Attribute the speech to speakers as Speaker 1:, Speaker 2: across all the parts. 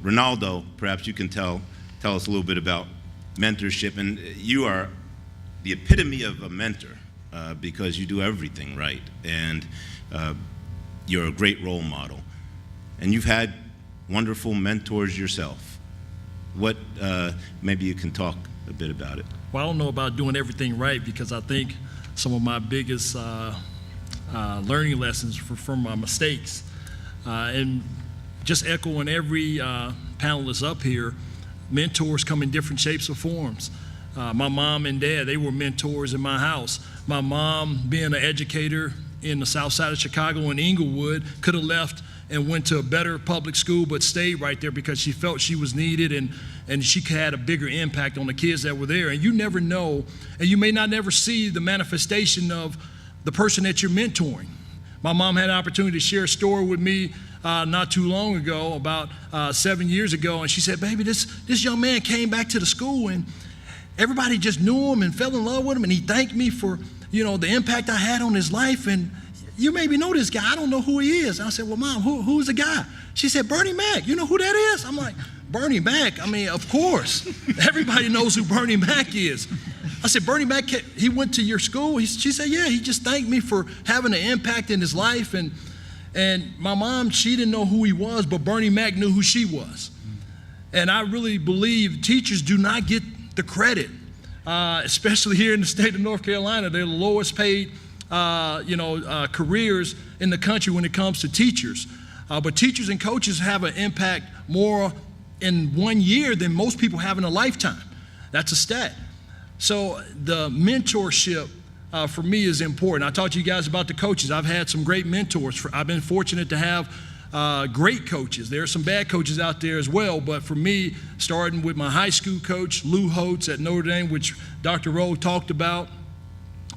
Speaker 1: Renaldo, perhaps you can tell us a little bit about mentorship. And you are the epitome of a mentor because you do everything right. And you're a great role model. And you've had wonderful mentors yourself. What, maybe you can talk a bit about it.
Speaker 2: Well, I don't know about doing everything right because I think some of my biggest learning lessons from my mistakes. And just echoing every panelist up here, mentors come in different shapes or forms. My mom and dad, they were mentors in my house. My mom, being an educator in the south side of Chicago in Inglewood, could have left and went to a better public school but stayed right there because she felt she was needed and she had a bigger impact on the kids that were there. And you never know, and you may not never see the manifestation of the person that you're mentoring. My mom had an opportunity to share a story with me not too long ago, about 7 years ago, and she said, baby, this young man came back to the school and everybody just knew him and fell in love with him, and he thanked me for, the impact I had on his life, and you maybe know this guy, I don't know who he is. And I said, well, Mom, who's the guy? She said, Bernie Mac. You know who that is? I'm like, Bernie Mac? I mean, of course. Everybody knows who Bernie Mac is. I said, Bernie Mac, he went to your school? She said, yeah, he just thanked me for having an impact in his life. And my mom, she didn't know who he was, but Bernie Mac knew who she was. And I really believe teachers do not get the credit, especially here in the state of North Carolina. They're the lowest paid careers in the country when it comes to teachers. But teachers and coaches have an impact more in 1 year than most people have in a lifetime. That's a stat. So the mentorship for me is important. I talked to you guys about the coaches. I've had some great mentors. I've been fortunate to have great coaches. There are some bad coaches out there as well, but for me, starting with my high school coach, Lou Holtz at Notre Dame, which Dr. Rowe talked about,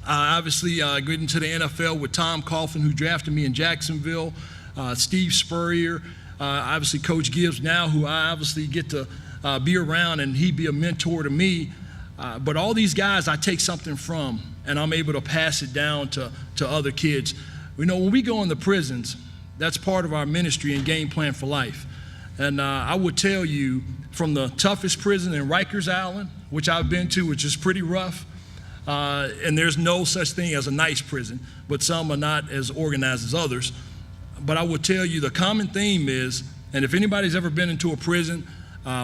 Speaker 2: obviously getting to the NFL with Tom Coughlin, who drafted me in Jacksonville, Steve Spurrier, obviously Coach Gibbs now, who I obviously get to be around, and he be a mentor to me. But all these guys I take something from, and I'm able to pass it down to other kids. When we go in the prisons, that's part of our ministry and game plan for life. And I would tell you, from the toughest prison in Rikers Island, which I've been to, which is pretty rough, and there's no such thing as a nice prison, but some are not as organized as others. But I would tell you the common theme is, and if anybody's ever been into a prison,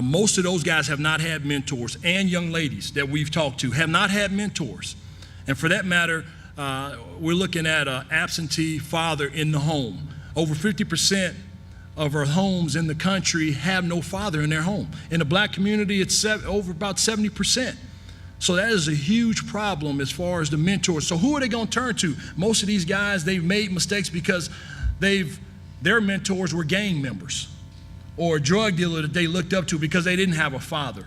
Speaker 2: most of those guys have not had mentors, and young ladies that we've talked to have not had mentors. And for that matter, we're looking at an absentee father in the home. Over 50% of our homes in the country have no father in their home. In the black community, it's over about 70%. So that is a huge problem as far as the mentors. So who are they going to turn to? Most of these guys, they've made mistakes because their mentors were gang members or a drug dealer that they looked up to because they didn't have a father.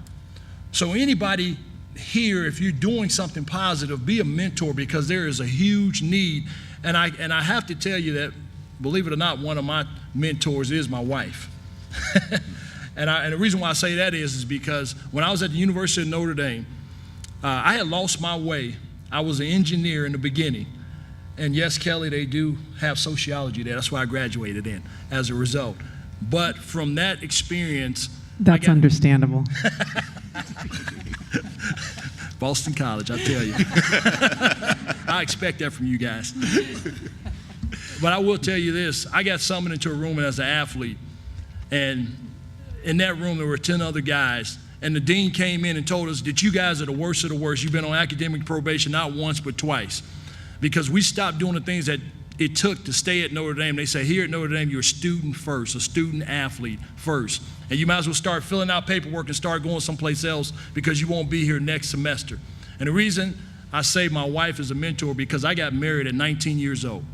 Speaker 2: So anybody here, if you're doing something positive, be a mentor, because there is a huge need. And I have to tell you that, believe it or not, one of my mentors is my wife. And the reason why I say that is because when I was at the University of Notre Dame, I had lost my way. I was an engineer in the beginning. And yes, Kelly, they do have sociology there. That's why I graduated in as a result. But from that experience,
Speaker 3: that's understandable.
Speaker 2: Boston College, I tell you. I expect that from you guys. But I will tell you this, I got summoned into a room as an athlete, and in that room there were 10 other guys, and the dean came in and told us that you guys are the worst of the worst. You've been on academic probation not once but twice, because we stopped doing the things that it took to stay at Notre Dame. They say here at Notre Dame, you're a student first, a student athlete first, and you might as well start filling out paperwork and start going someplace else because you won't be here next semester. And the reason I say my wife is a mentor, because I got married at 19 years old.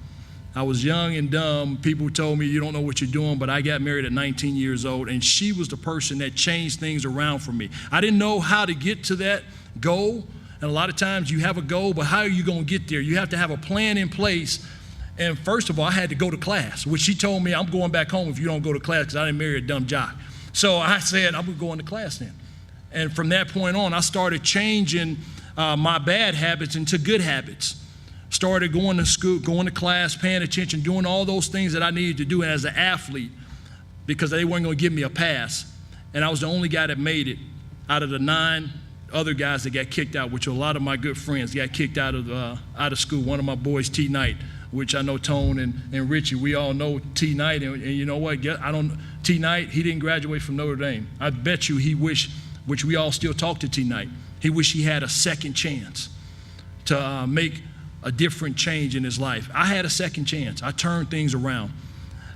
Speaker 2: I was young and dumb. People told me, you don't know what you're doing, but I got married at 19 years old, and she was the person that changed things around for me. I didn't know how to get to that goal, and a lot of times you have a goal, but how are you going to get there? You have to have a plan in place. And first of all, I had to go to class, which she told me, I'm going back home if you don't go to class, because I didn't marry a dumb jock. So I said, I'm going to class then. And from that point on, I started changing my bad habits into good habits. Started going to school, going to class, paying attention, doing all those things that I needed to do as an athlete. because they weren't going to give me a pass. And I was the only guy that made it out of the 9 other guys that got kicked out, which a lot of my good friends got kicked out of school. One of my boys, T. Knight, which I know Tone and Richie, we all know T. Knight, and you know what? T. Knight, he didn't graduate from Notre Dame. I bet you he wished, which we all still talk to T. Knight, he wished he had a second chance to make a different change in his life. I had a second chance. I turned things around.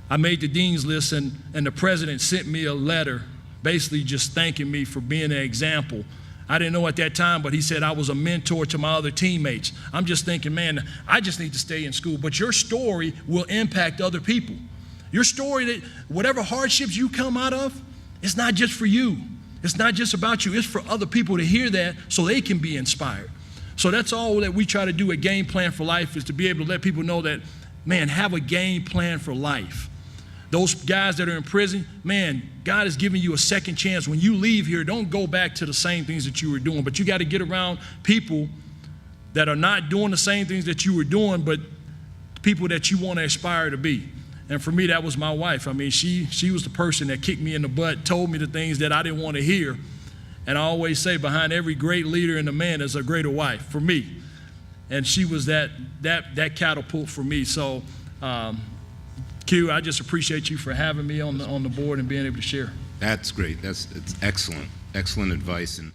Speaker 2: I made the dean's list, and the president sent me a letter basically just thanking me for being an example. I didn't know at that time, but he said I was a mentor to my other teammates. I'm just thinking, man, I just need to stay in school. But your story will impact other people. Your story, that whatever hardships you come out of, it's not just for you. It's not just about you. It's for other people to hear that so they can be inspired. So that's all that we try to do at Game Plan for Life, is to be able to let people know that, man, have a game plan for life. Those guys that are in prison, man, God is giving you a second chance. When you leave here, don't go back to the same things that you were doing, but you got to get around people that are not doing the same things that you were doing, but people that you want to aspire to be. And for me, that was my wife. I mean, she was the person that kicked me in the butt, told me the things that I didn't want to hear. And I always say, behind every great leader and a man is a greater wife, for me. And she was that catapult for me. So, Q, I just appreciate you for having me on the board and being able to share.
Speaker 1: That's great. It's excellent advice. And